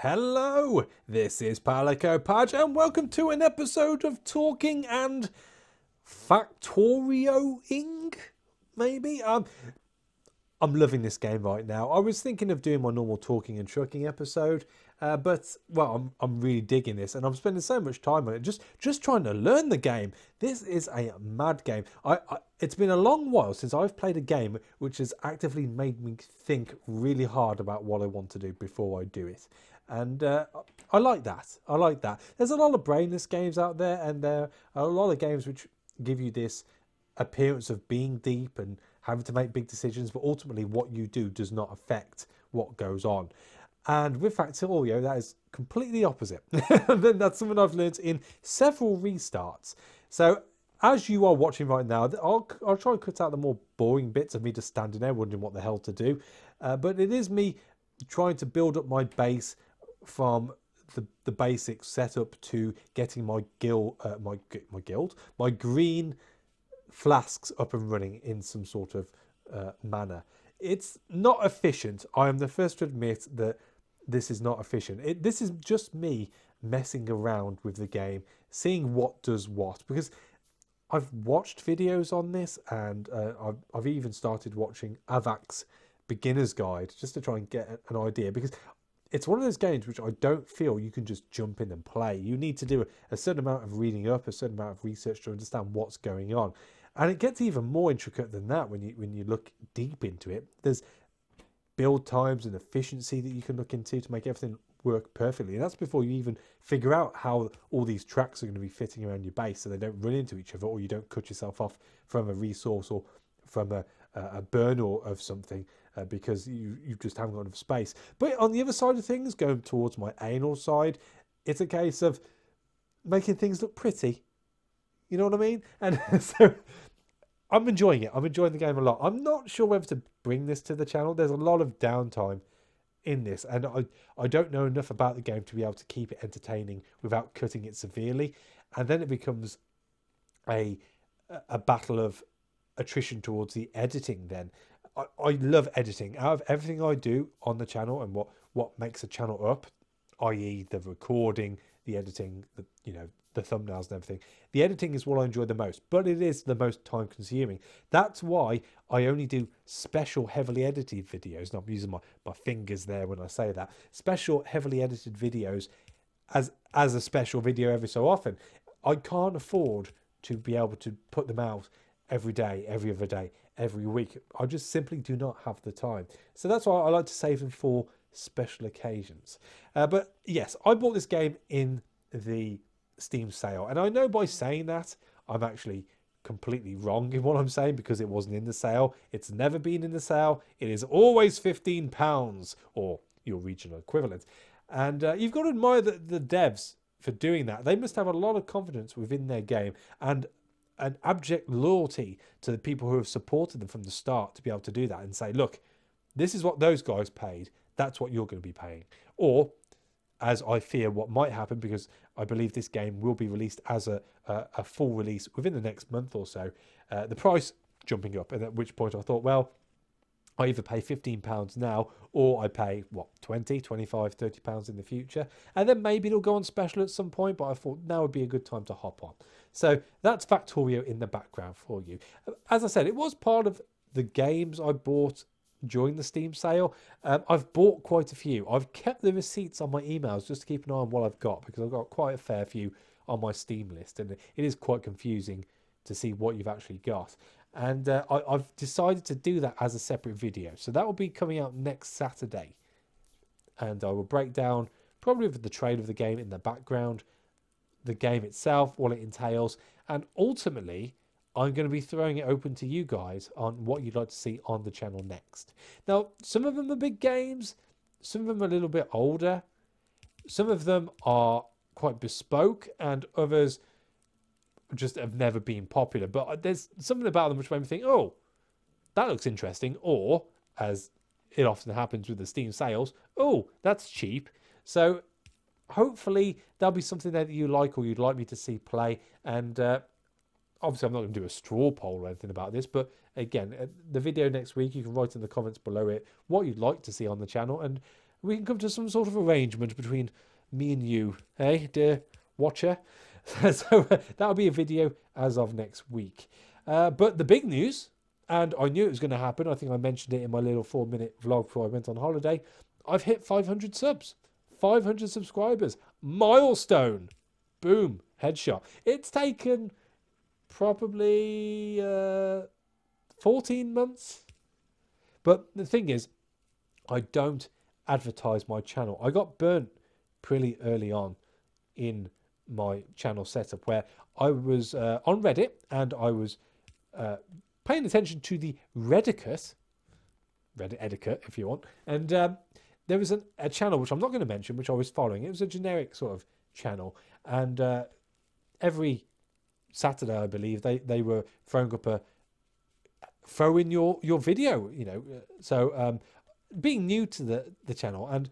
Hello, this is Palico Padge, and welcome to an episode of Talking and Factorioing, maybe? I'm loving this game right now. I was thinking of doing my normal talking and trucking episode, but, well, I'm really digging this, and I'm spending so much time on it, just trying to learn the game. This is a mad game. It's been a long while since I've played a game which has actively made me think really hard about what I want to do before I do it. And I like that. I like that. There's a lot of brainless games out there, and there are a lot of games which give you this appearance of being deep and having to make big decisions, but ultimately what you do does not affect what goes on. And with Factorio, that is completely opposite. And then that's something I've learned in several restarts. So as you are watching right now, I'll try and cut out the more boring bits of me just standing there wondering what the hell to do. But it is me trying to build up my base from the basic setup to getting my green flasks up and running in some sort of manner. It's not efficient. I am the first to admit that this is not efficient. This is just me messing around with the game, seeing what does what, because I've watched videos on this, and I've even started watching Avak's beginner's guide just to try and get an idea, because it's one of those games which I don't feel you can just jump in and play. You need to do a certain amount of reading up, a certain amount of research to understand what's going on. And it gets even more intricate than that when you look deep into it. There's build times and efficiency that you can look into to make everything work perfectly. And that's before you even figure out how all these tracks are going to be fitting around your base so they don't run into each other, or you don't cut yourself off from a resource or from a burner of something because you just haven't got enough space. But on the other side of things, going towards my anal side, it's a case of making things look pretty. You know what I mean? And so I'm enjoying it. I'm enjoying the game a lot. I'm not sure whether to bring this to the channel. There's a lot of downtime in this, and I don't know enough about the game to be able to keep it entertaining without cutting it severely. And then it becomes a battle of attrition towards the editing. Then I love editing. Out of everything I do on the channel and what makes a channel up, i.e. the recording, the editing, the thumbnails and everything, the editing is what I enjoy the most, but it is the most time consuming. That's why I only do special heavily edited videos, and I'm using my fingers there when I say that, special heavily edited videos as a special video every so often. I can't afford to be able to put them out every day, every other day, every week. I just simply do not have the time. So that's why I like to save them for special occasions. But yes, I bought this game in the Steam sale, and I know by saying that I'm actually completely wrong in what I'm saying, because it wasn't in the sale. It's never been in the sale. It is always £15 or your regional equivalent, and you've got to admire the devs for doing that. They must have a lot of confidence within their game and an abject loyalty to the people who have supported them from the start to be able to do that and say, look, this is what those guys paid, that's what you're going to be paying. Or, as I fear what might happen, because I believe this game will be released as a full release within the next month or so, the price jumping up, and at which point I thought, well, I either pay £15 now, or I pay, what, 20, 25, £30 in the future, and then maybe it'll go on special at some point, but I thought now would be a good time to hop on. So that's Factorio in the background for you. As I said, it was part of the games I bought during the Steam sale. I've bought quite a few. I've kept the receipts on my emails just to keep an eye on what I've got, because I've got quite a fair few on my Steam list, and it is quite confusing to see what you've actually got. And I've decided to do that as a separate video, so that will be coming out next Saturday, and I will break down, probably with the trailer of the game in the background, the game itself, what it entails, and ultimately I'm going to be throwing it open to you guys on what you'd like to see on the channel next. Now, some of them are big games, some of them are a little bit older, some of them are quite bespoke, and others just have never been popular. But there's something about them which made me think, oh, that looks interesting. Or, as it often happens with the Steam sales, oh, that's cheap. So hopefully there'll be something there that you like, or you'd like me to see play. And obviously I'm not going to do a straw poll or anything about this, but again, the video next week, you can write in the comments below it what you'd like to see on the channel, and We can come to some sort of arrangement between me and you, hey, dear watcher. So that'll be a video as of next week. But the big news, and I knew it was going to happen, I think I mentioned it in my little 4-minute vlog before I went on holiday, I've hit 500 subs. 500 subscribers. Milestone. Boom. Headshot. It's taken probably 14 months. But the thing is, I don't advertise my channel. I got burnt pretty early on in my channel setup where I was on Reddit and I was paying attention to the Reddit etiquette, if you want. And there was a channel, which I'm not going to mention, which I was following. It was a generic sort of channel. And every Saturday, I believe, they were throwing up throw in your video, you know. So being new to the channel and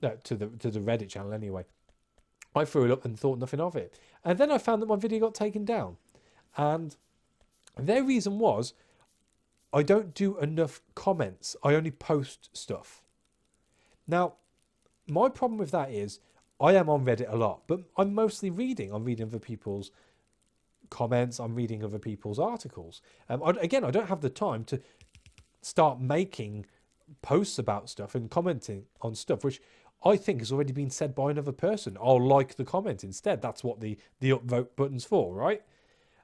to the Reddit channel anyway, I threw it up and thought nothing of it. And then I found that my video got taken down. And their reason was, I don't do enough comments. I only post stuff. Now, my problem with that is, I am on Reddit a lot, but I'm mostly reading. I'm reading other people's comments. I'm reading other people's articles. Again, I don't have the time to start making posts about stuff and commenting on stuff, which I think has already been said by another person. I'll like the comment instead. That's what the upvote button's for, right?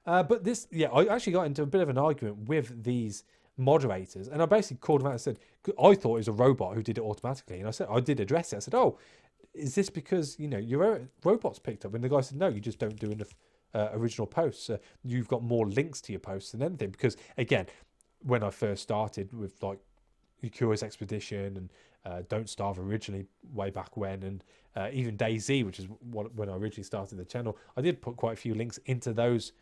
But this, yeah, I actually got into a bit of an argument with these moderators, and I basically called them out and said, I thought it was a robot who did it automatically. And I said, I did address it. I said, oh, is this because, you know, your robot's picked up? And the guy said, no, you just don't do enough original posts. You've got more links to your posts than anything. Because, again, when I first started with, like, Curious Expedition and Don't Starve originally, way back when, and even DayZ, which is when I originally started the channel, I did put quite a few links into those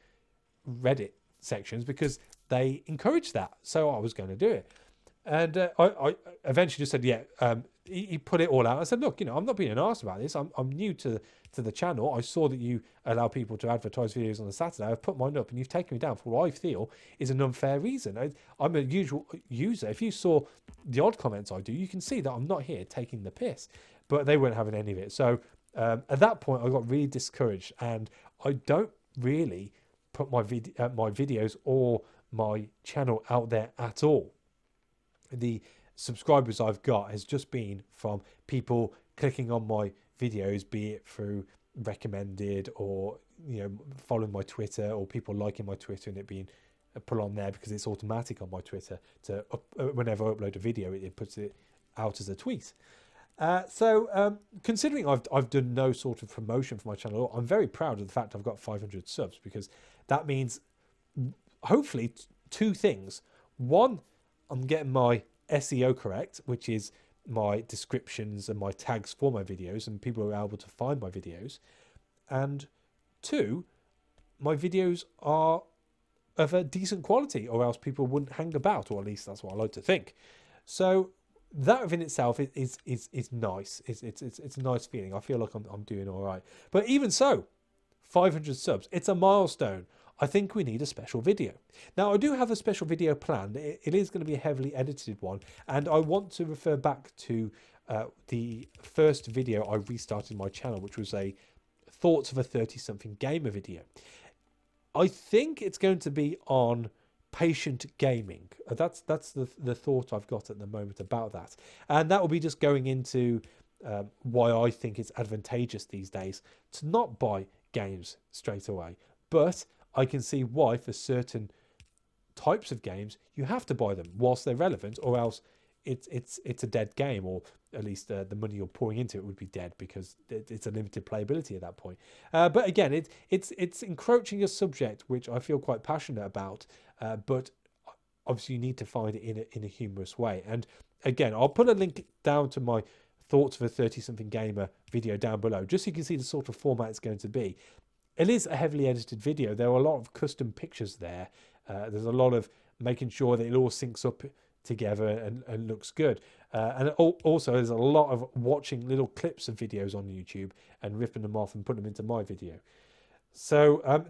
Reddit sections because they encouraged that. So I was going to do it. And I eventually just said, yeah, he put it all out. I said, look, you know, I'm not being an arse about this. I'm new to the channel. I saw that you allow people to advertise videos on a Saturday. I've put mine up and you've taken me down for what I feel is an unfair reason. I'm a usual user. If you saw the odd comments I do, you can see that I'm not here taking the piss. But they weren't having any of it. So at that point, I got really discouraged, and I don't really put my videos or my channel out there at all. The subscribers I've got has just been from people clicking on my videos, be it through recommended or, you know, following my Twitter, or people liking my Twitter and it being put on there because it's automatic on my Twitter to whenever I upload a video, it puts it out as a tweet. So considering I've done no sort of promotion for my channel, I'm very proud of the fact I've got 500 subs, because that means hopefully two things. One, I'm getting my SEO correct, which is my descriptions and my tags for my videos, and people are able to find my videos. And two, my videos are of a decent quality, or else people wouldn't hang about, or at least that's what I like to think. So that within itself is nice. It's a nice feeling. I feel like I'm doing all right. But even so, 500 subs, it's a milestone. I think we need a special video. Now, I do have a special video planned. It is going to be a heavily edited one, and I want to refer back to the first video I restarted my channel, which was a Thoughts of a 30-something Gamer video. I think it's going to be on patient gaming. That's the thought I've got at the moment about that. And that will be just going into why I think it's advantageous these days to not buy games straight away. But I can see why for certain types of games you have to buy them whilst they're relevant, or else it's a dead game, or at least the money you're pouring into it would be dead because it's a limited playability at that point. But again, it's encroaching a subject which I feel quite passionate about, but obviously you need to find it in a humorous way. And again, I'll put a link down to my Thoughts of a 30-something Gamer video down below, just so you can see the sort of format it's going to be. It is a heavily edited video. There are a lot of custom pictures there. There's a lot of making sure that it all syncs up together and looks good. And also there's a lot of watching little clips of videos on YouTube and ripping them off and putting them into my video. So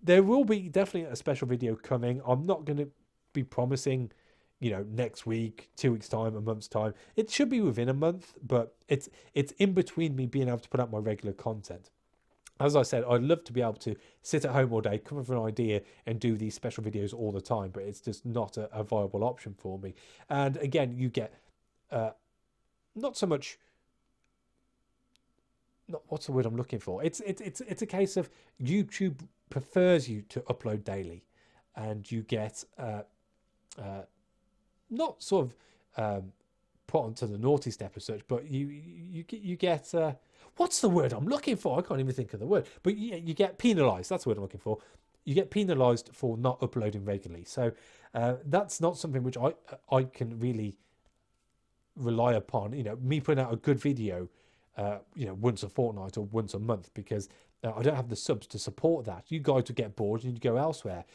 there will be definitely a special video coming. I'm not going to be promising, you know, next week, 2 weeks time, a month's time. It should be within a month, but it's in between me being able to put out my regular content. As I said, I'd love to be able to sit at home all day, come up with an idea and do these special videos all the time, but it's just not a viable option for me. And again, you get not so much, not what's the word I'm looking for? It's a case of YouTube prefers you to upload daily, and you get not sort of put onto the naughty step as such, but you get what's the word I'm looking for? I can't even think of the word. But you get penalised. That's the word I'm looking for. You get penalised for not uploading regularly. So that's not something which I can really rely upon. You know, me putting out a good video, you know, once a fortnight or once a month, because I don't have the subs to support that. You guys would get bored and you'd go elsewhere.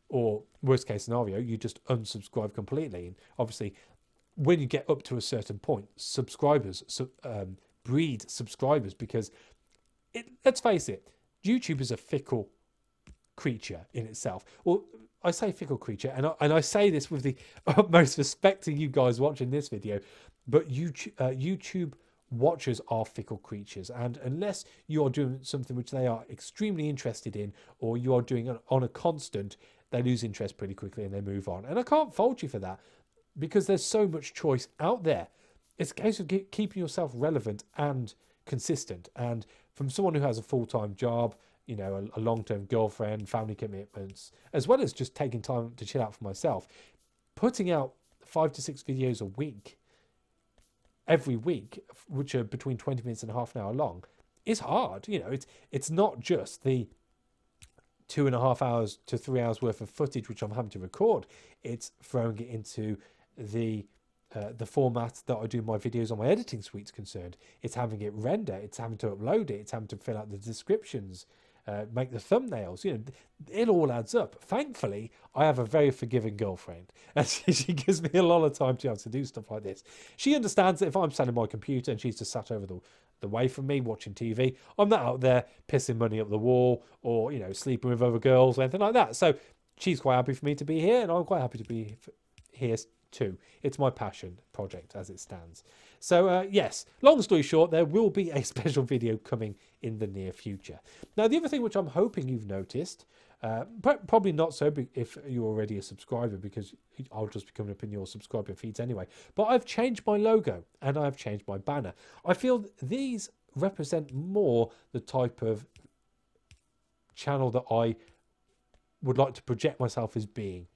Or worst case scenario, you just unsubscribe completely. And obviously, when you get up to a certain point, subscribers breed subscribers, because let's face it, YouTube is a fickle creature in itself. Well, I say fickle creature, and I say this with the utmost respect to you guys watching this video, but YouTube watchers are fickle creatures, and unless you are doing something which they are extremely interested in, or you are doing it on a constant, they lose interest pretty quickly and they move on. And I can't fault you for that, because there's so much choice out there. It's a case of keeping yourself relevant and consistent. And from someone who has a full-time job, you know, a long-term girlfriend, family commitments, as well as just taking time to chill out for myself, putting out 5 to 6 videos a week, every week, which are between 20 minutes and half an hour long, is hard. You know, it's not just the 2.5 hours to 3 hours worth of footage which I'm having to record. It's throwing it into the format that I do my videos on my editing suite's concerned. It's having it render, it's having to upload it, it's having to fill out the descriptions, make the thumbnails. You know, it all adds up. Thankfully, I have a very forgiving girlfriend, and she gives me a lot of time to be able to do stuff like this. She understands that if I'm sat at my computer and she's just sat over the way from me watching TV, I'm not out there pissing money up the wall, or, you know, sleeping with other girls or anything like that. So she's quite happy for me to be here, and I'm quite happy to be here too. It's my passion project as it stands. So yes, long story short, there will be a special video coming in the near future. Now, the other thing which I'm hoping you've noticed, probably not so if you're already a subscriber, because I'll just be coming up in your subscriber feeds anyway, but I've changed my logo and I've changed my banner. I feel these represent more the type of channel that I would like to project myself as being,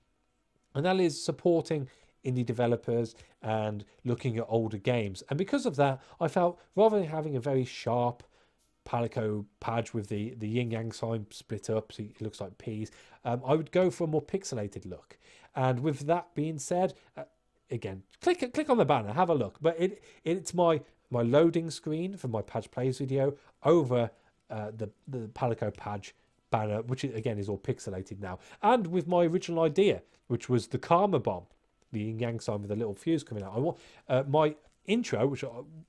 and that is supporting indie developers and looking at older games. And because of that, I felt rather than having a very sharp Palico badge with the yin yang sign split up so it looks like peas, I would go for a more pixelated look. And with that being said, again, click on the banner, have a look. But it's my loading screen for my Padge Plays video over the Palico Padge banner, which again is all pixelated now, and with my original idea, which was the Karma Bomb, the yin yang sign with a little fuse coming out. I want my intro, which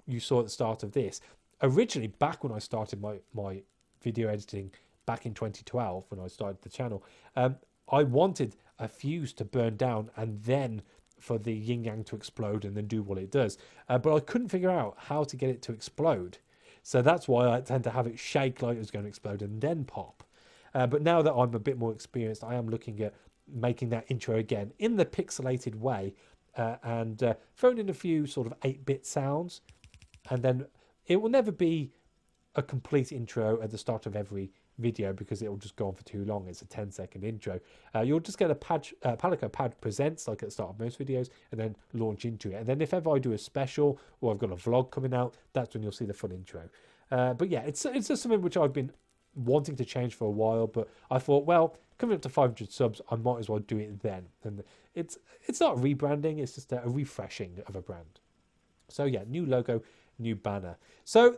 you saw at the start of this, originally back when I started my video editing back in 2012 when I started the channel, I wanted a fuse to burn down and then for the yin yang to explode and then do what it does, but I couldn't figure out how to get it to explode. So that's why I tend to have it shake like it was going to explode and then pop. But now that I'm a bit more experienced, I am looking at making that intro again in the pixelated way, and throwing in a few sort of 8-bit sounds, and then it will never be a complete intro at the start of every video because it will just go on for too long. It's a 10-second intro. You'll just get a Palico Padge Presents like at the start of most videos, and then launch into it. And then if ever I do a special or I've got a vlog coming out, that's when you'll see the full intro. But yeah, it's just something which I've been wanting to change for a while, but I thought, well, coming up to 500 subs, I might as well do it then. And it's not rebranding, it's just a refreshing of a brand. So yeah, new logo, new banner. So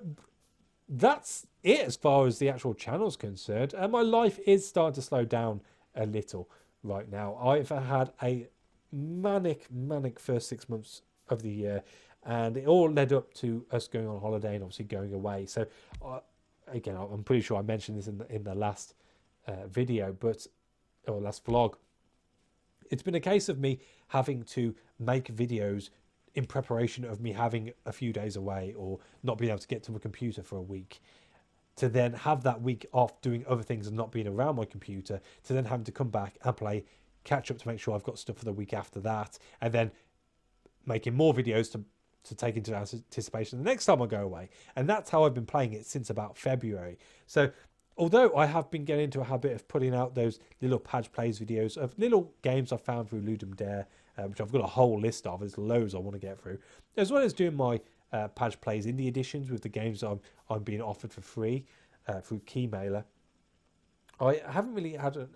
that's it as far as the actual channel's concerned. And my life is starting to slow down a little right now. I've had a manic first 6 months of the year, and it all led up to us going on holiday and obviously going away. So again, I'm pretty sure I mentioned this in the last video, or last vlog. It's been a case of me having to make videos in preparation of me having a few days away or not being able to get to my computer for a week, to then have that week off doing other things and not being around my computer, to then having to come back and play catch up to make sure I've got stuff for the week after that, and then making more videos to take into anticipation the next time I go away. And that's how I've been playing it since about February. So although I have been getting into a habit of putting out those little Padge Plays videos of little games I found through Ludum Dare, which I've got a whole list of, there's loads I want to get through, as well as doing my Padge Plays indie editions with the games I'm being offered for free through Keymailer, I haven't really had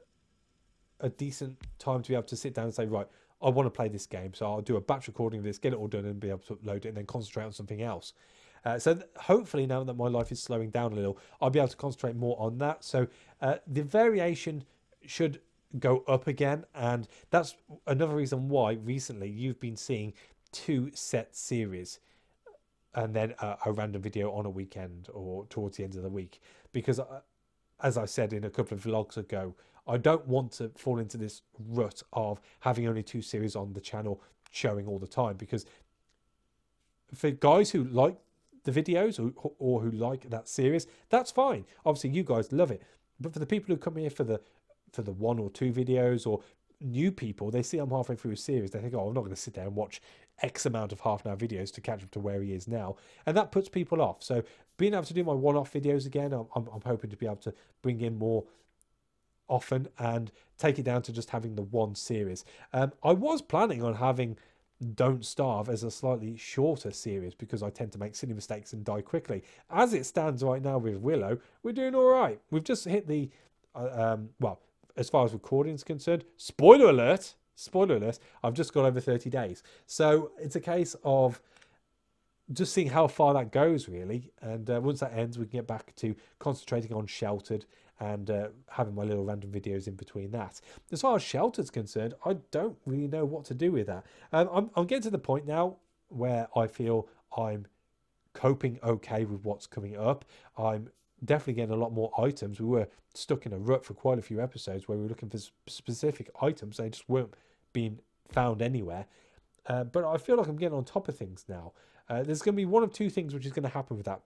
a decent time to be able to sit down and say, right, I want to play this game, so I'll do a batch recording of this, get it all done and be able to upload it and then concentrate on something else. So hopefully now that my life is slowing down a little, I'll be able to concentrate more on that. So the variation should go up again, and that's another reason why recently you've been seeing 2 set series and then a random video on a weekend or towards the end of the week, because as I said in a couple of vlogs ago, I don't want to fall into this rut of having only 2 series on the channel showing all the time, because for guys who like the videos or who like that series, that's fine. Obviously you guys love it, but for the people who come here for the 1 or 2 videos, or new people, they see I'm halfway through a series, they think, oh, I'm not going to sit there and watch X amount of half-an-hour videos to catch up to where he is now, and that puts people off. So being able to do my one-off videos again, I'm hoping to be able to bring in more often and take it down to just having the 1 series. I was planning on having Don't Starve as a slightly shorter series, because I tend to make silly mistakes and die quickly. As it stands right now with Willow, we're doing all right. We've just hit the well, as far as recording is concerned, spoiler alert, I've just got over 30 days. So it's a case of just seeing how far that goes, really. And once that ends, we can get back to concentrating on Sheltered and having my little random videos in between that. As far as Sheltered's concerned, I don't really know what to do with that. I'm getting to the point now where I feel I'm coping okay with what's coming up. I'm definitely getting a lot more items. We were stuck in a rut for quite a few episodes where we were looking for specific items. They just weren't being found anywhere. But I feel like I'm getting on top of things now. There's going to be one of 2 things which is going to happen with that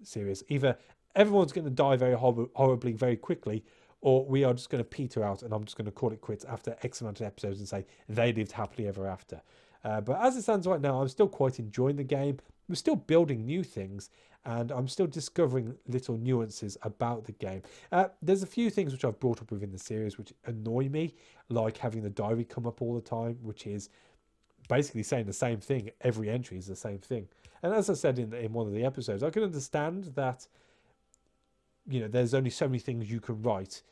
series. Either everyone's going to die very horribly very quickly, or we are just going to peter out and I'm just going to call it quits after X amount of episodes and say they lived happily ever after. But as it stands right now, I'm still quite enjoying the game. We're still building new things, and I'm still discovering little nuances about the game. There's a few things which I've brought up within the series which annoy me, like having the diary come up all the time, which is basically saying the same thing. Every entry is the same thing. And as I said in one of the episodes, I can understand that, you know, there's only so many things you can write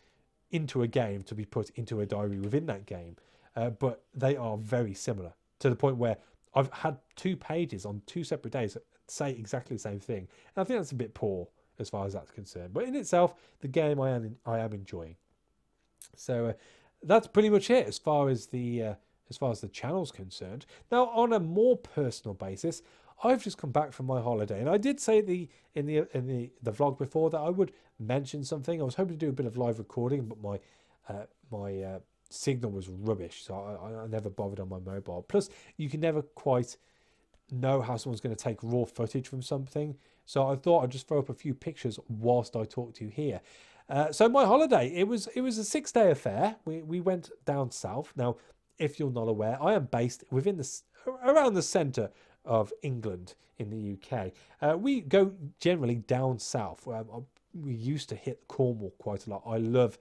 into a game to be put into a diary within that game. But they are very similar, to the point where I've had 2 pages on 2 separate days say exactly the same thing. And I think that's a bit poor as far as that's concerned. But in itself, the game I am enjoying. So that's pretty much it as far as the channel's concerned. Now, on a more personal basis, I've just come back from my holiday, and I did say in the vlog before that I would mention something. I was hoping to do a bit of live recording, but my signal was rubbish, so I never bothered on my mobile. Plus, you can never quite know how someone's going to take raw footage from something, so I thought I'd just throw up a few pictures whilst I talk to you here. So my holiday, it was a 6-day affair. We went down south. Now, if you're not aware, I am based within around the centre of England in the UK. We go generally down south. We used to hit Cornwall quite a lot. I love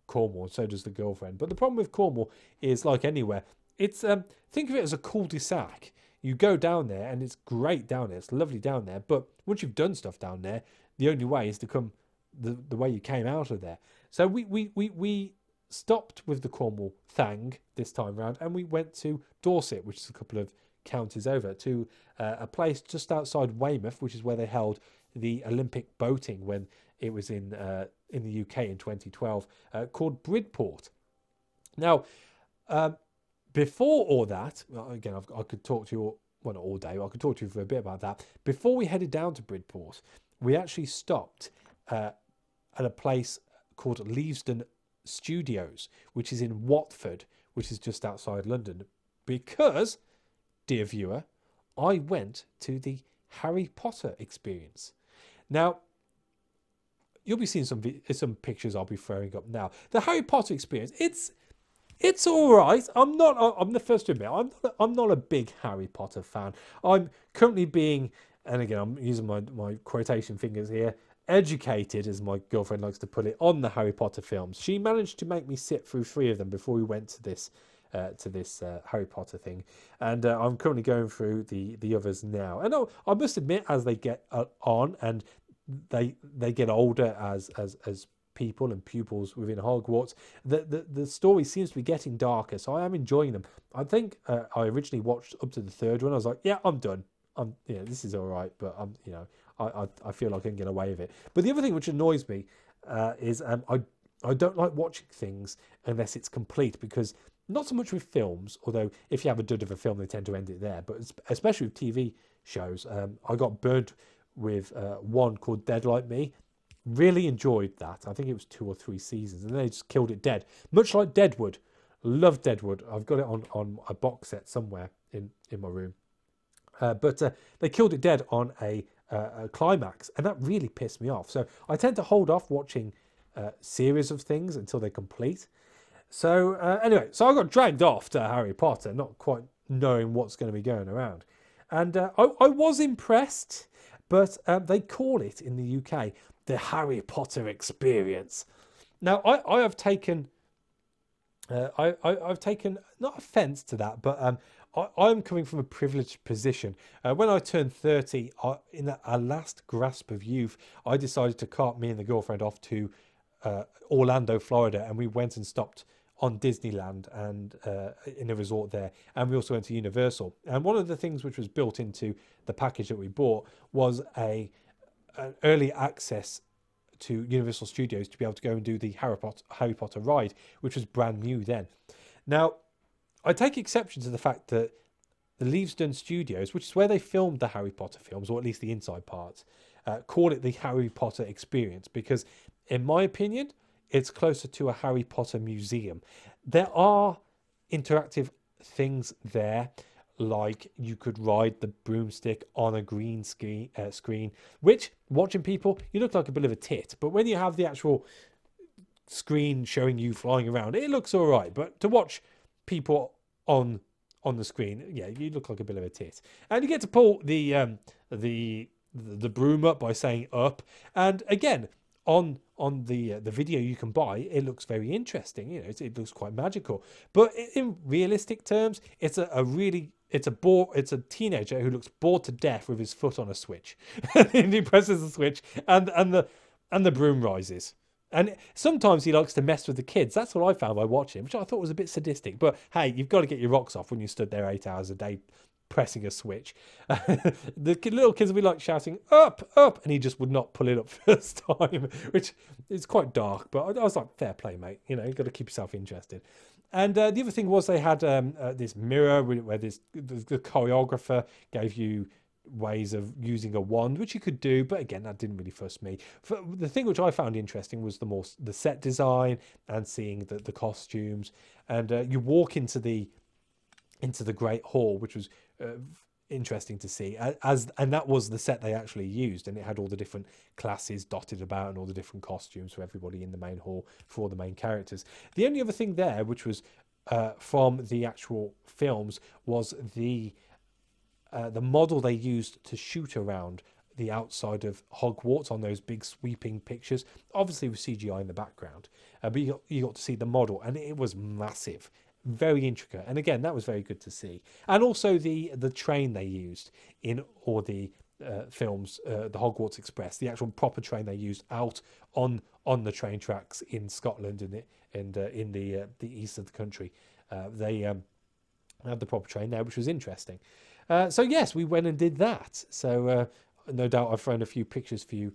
Cornwall, and so does the girlfriend. But the problem with Cornwall is, like anywhere, it's think of it as a cul-de-sac. You go down there and it's great down there. It's lovely down there. But once you've done stuff down there, the only way is to come the way you came out of there. So we stopped with the Cornwall Thang this time round, and we went to Dorset, which is a couple of counties over, to a place just outside Weymouth, which is where they held the Olympic boating when it was in the UK in 2012, called Bridport. Now, before all that, again, I could talk to you, well, not all day, but I could talk to you for a bit about that. Before we headed down to Bridport, we actually stopped at a place called Leavesdon Studios, which is in Watford, which is just outside London, because, dear viewer, I went to the Harry Potter experience. Now, you'll be seeing some pictures I'll be throwing up now. The Harry Potter experience, it's all right. I'm the first to admit, I'm not a big Harry Potter fan. I'm currently being, and again, I'm using my quotation fingers here, educated, as my girlfriend likes to put it, on the Harry Potter films. She managed to make me sit through 3 of them before we went to this Harry Potter thing, and I'm currently going through the others now. And I must admit, as they get on and they get older as people and pupils within Hogwarts, the story seems to be getting darker. So I am enjoying them. I think I originally watched up to the 3rd one. I was like, yeah, I'm done. This is all right, but I feel like I can get away with it. But the other thing which annoys me is I don't like watching things unless it's complete, because not so much with films, although if you have a dud of a film, they tend to end it there. But especially with TV shows, I got burnt with one called Dead Like Me. Really enjoyed that. I think it was 2 or 3 seasons, and they just killed it dead. Much like Deadwood. Love Deadwood. I've got it on a box set somewhere in my room. But they killed it dead on a climax, and that really pissed me off. So I tend to hold off watching series of things until they're complete. So anyway, so I got dragged off to Harry Potter, not quite knowing what's going to be going around. And I was impressed, but they call it in the UK the Harry Potter experience. Now, I've taken not offence to that, but I'm coming from a privileged position. When I turned 30, in a last grasp of youth, I decided to cart me and the girlfriend off to Orlando, Florida, and we went and stopped on Disneyland and in a resort there, and we also went to Universal. And one of the things which was built into the package that we bought was an early access to Universal Studios to be able to go and do the Harry Potter ride, which was brand new then. Now, I take exception to the fact that the Leavesdon Studios, which is where they filmed the Harry Potter films, or at least the inside parts, call it the Harry Potter experience, because in my opinion, it's closer to a Harry Potter museum. There are interactive things there, like you could ride the broomstick on a green screen, which, watching people, you look like a bit of a tit. But when you have the actual screen showing you flying around, it looks all right. But to watch people on the screen, yeah, you look like a bit of a tit. And you get to pull the broom up by saying up. And again, on the video you can buy, it looks very interesting. You know, it looks quite magical. But in realistic terms, it's a teenager who looks bored to death with his foot on a switch. And he presses the switch, and the broom rises. And sometimes he likes to mess with the kids. That's what I found by watching, which I thought was a bit sadistic. But hey, you've got to get your rocks off when you stood there 8 hours a day pressing a switch. The little kids will be like shouting up, up, and he just would not pull it up first time, which is quite dark. But I was like, fair play, mate. You know, you've got to keep yourself interested. And the other thing was they had this mirror where the choreographer gave you ways of using a wand, which you could do, but again, that didn't really fuss me. The thing which I found interesting was the set design and seeing the costumes. And you walk into the Great Hall, which was interesting to see, and that was the set they actually used, and it had all the different classes dotted about and all the different costumes for everybody in the main hall for all the main characters. The only other thing there, which was from the actual films, was the model they used to shoot around the outside of Hogwarts on those big sweeping pictures, obviously with CGI in the background, but you got to see the model, and it was massive. Very intricate, and again, that was very good to see. And also the train they used in all the films, the Hogwarts Express, the actual proper train they used out on the train tracks in Scotland and in the east of the country. They had the proper train there, which was interesting. So yes, we went and did that. So no doubt I've thrown a few pictures for you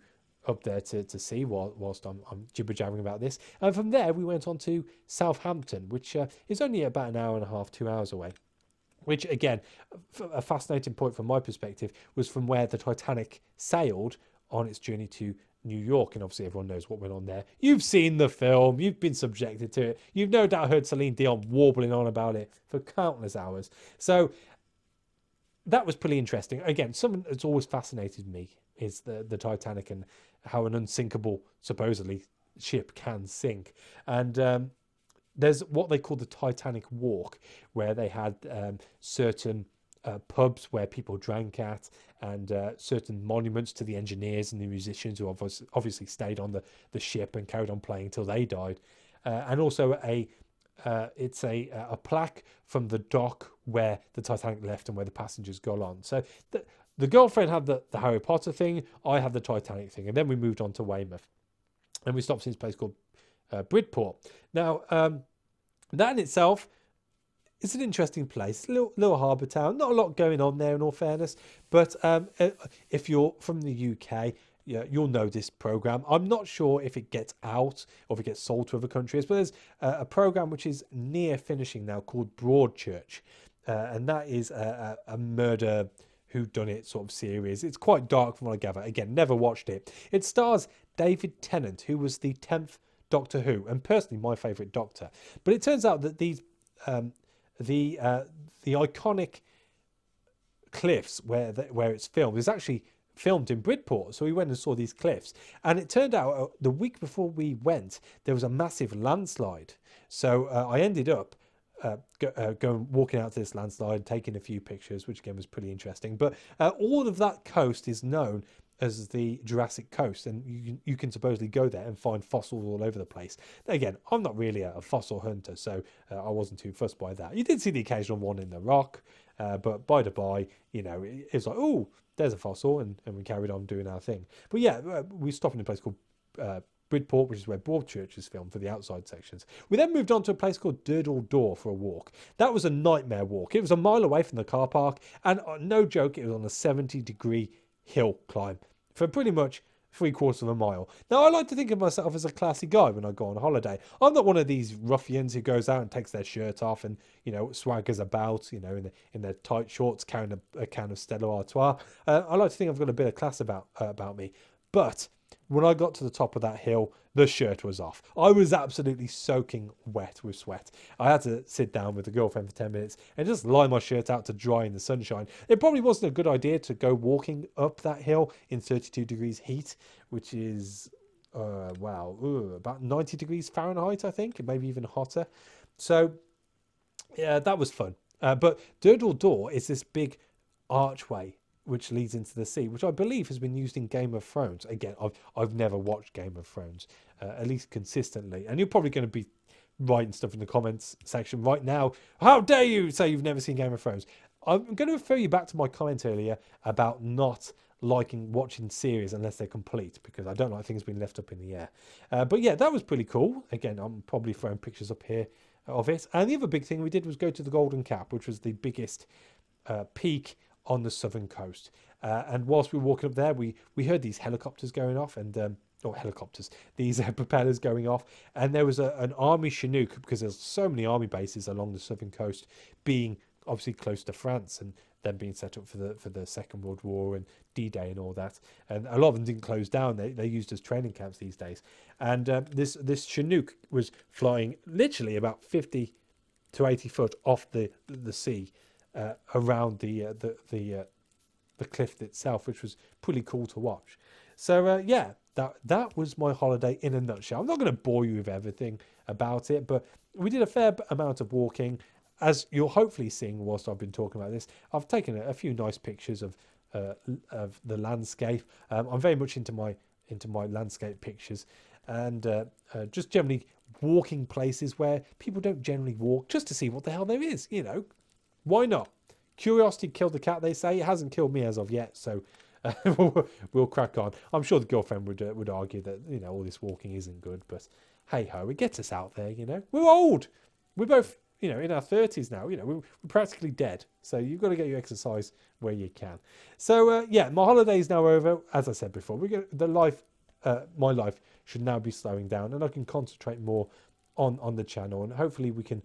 up there to see whilst I'm jibber-jabbering about this. And from there, we went on to Southampton, which is only about an hour and a half, 2 hours away. Which, again, a fascinating point from my perspective was from where the Titanic sailed on its journey to New York, and obviously everyone knows what went on there. You've seen the film, you've been subjected to it, you've no doubt heard Celine Dion warbling on about it for countless hours. So that was pretty interesting. Again, something that's always fascinated me is the Titanic and how an unsinkable, supposedly, ship can sink. And there's what they call the Titanic Walk, where they had certain pubs where people drank at, and certain monuments to the engineers and the musicians who obviously stayed on the ship and carried on playing until they died. And also it's a plaque from the dock where the Titanic left and where the passengers got on. So the girlfriend had the Harry Potter thing, I had the Titanic thing, and then we moved on to Weymouth. And we stopped in this place called Bridport. Now, that in itself, it's an interesting place, little harbour town. Not a lot going on there, in all fairness. But if you're from the UK, you'll know this programme. I'm not sure if it gets out or if it gets sold to other countries, but there's a programme which is near finishing now called Broadchurch. And that is a murder whodunit sort of series. It's quite dark from what I gather. Again, never watched it. It stars David Tennant, who was the 10th Doctor Who, and personally my favourite Doctor. But it turns out that these the iconic cliffs where it's filmed is actually filmed in Bridport. So we went and saw these cliffs, and it turned out the week before we went there was a massive landslide. So I ended up walking out to this landslide, taking a few pictures, which again was pretty interesting. But all of that coast is known as the Jurassic Coast, and you can supposedly go there and find fossils all over the place. Again, I'm not really a fossil hunter, so I wasn't too fussed by that. You did see the occasional one in the rock, but by the by, it was like, oh, there's a fossil, and we carried on doing our thing. But yeah, we stopped in a place called Bridport, which is where Broadchurch is filmed for the outside sections. We then moved on to a place called Durdle Door for a walk. That was a nightmare walk. It was a mile away from the car park, and no joke, it was on a 70-degree hill climb for pretty much 3/4 of a mile. Now, I like to think of myself as a classy guy when I go on holiday. I'm not one of these ruffians who goes out and takes their shirt off and, swaggers about, in their tight shorts, carrying a can of Stella Artois. I like to think I've got a bit of class about me. But when I got to the top of that hill, the shirt was off. I was absolutely soaking wet with sweat. I had to sit down with the girlfriend for 10 minutes and just lie my shirt out to dry in the sunshine. It probably wasn't a good idea to go walking up that hill in 32 degrees heat, which is, about 90 degrees Fahrenheit, I think, maybe even hotter. So, yeah, that was fun. But Durdle Door is this big archway which leads into the sea, which I believe has been used in Game of Thrones. Again, I've never watched Game of Thrones, at least consistently. And you're probably going to be writing stuff in the comments section right now. How dare you say you've never seen Game of Thrones? I'm going to refer you back to my comment earlier about not liking watching series unless they're complete, because I don't like things being left up in the air. But yeah, that was pretty cool. Again, I'm probably throwing pictures up here of it. And the other big thing we did was go to the Golden Cap, which was the biggest peak on the southern coast. And whilst we were walking up there, we heard these helicopters going off, and these propellers going off, and there was an army Chinook, because there's so many army bases along the southern coast, being obviously close to France, and then being set up for the Second World War and D-Day and all that. And a lot of them didn't close down. They're used as training camps these days. And this Chinook was flying literally about 50 to 80 foot off the sea, around the cliff itself, which was pretty cool to watch. So yeah, that was my holiday in a nutshell. I'm not going to bore you with everything about it, but we did a fair amount of walking. As you're hopefully seeing whilst I've been talking about this, I've taken a few nice pictures of the landscape. I'm very much into my landscape pictures, and just generally walking places where people don't generally walk, just to see what the hell there is. Why not? Curiosity killed the cat, they say. It hasn't killed me as of yet, so we'll crack on. I'm sure the girlfriend would argue that all this walking isn't good, but hey ho, it gets us out there. We're old. We're both in our 30s now. We're practically dead. So you've got to get your exercise where you can. So yeah, my holiday is now over. As I said before, my life should now be slowing down, and I can concentrate more on the channel, and hopefully we can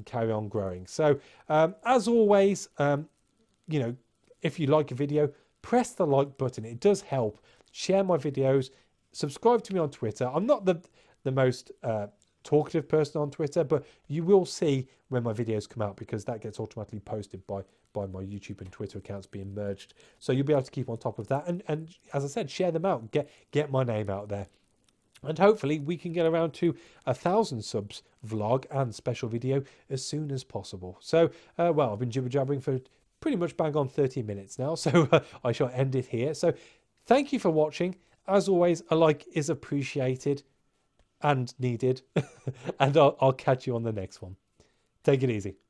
carry on growing. So as always, if you like a video, press the like button. It does help. Share my videos, subscribe to me on Twitter. I'm not the most talkative person on Twitter, but you will see when my videos come out, because that gets automatically posted by my YouTube and Twitter accounts being merged. So you'll be able to keep on top of that. And as I said, share them out. Get my name out there. And hopefully we can get around to 1,000 subs vlog and special video as soon as possible. So, well, I've been jibber-jabbering for pretty much bang on 30 minutes now. So I shall end it here. So thank you for watching. As always, a like is appreciated and needed. And I'll catch you on the next one. Take it easy.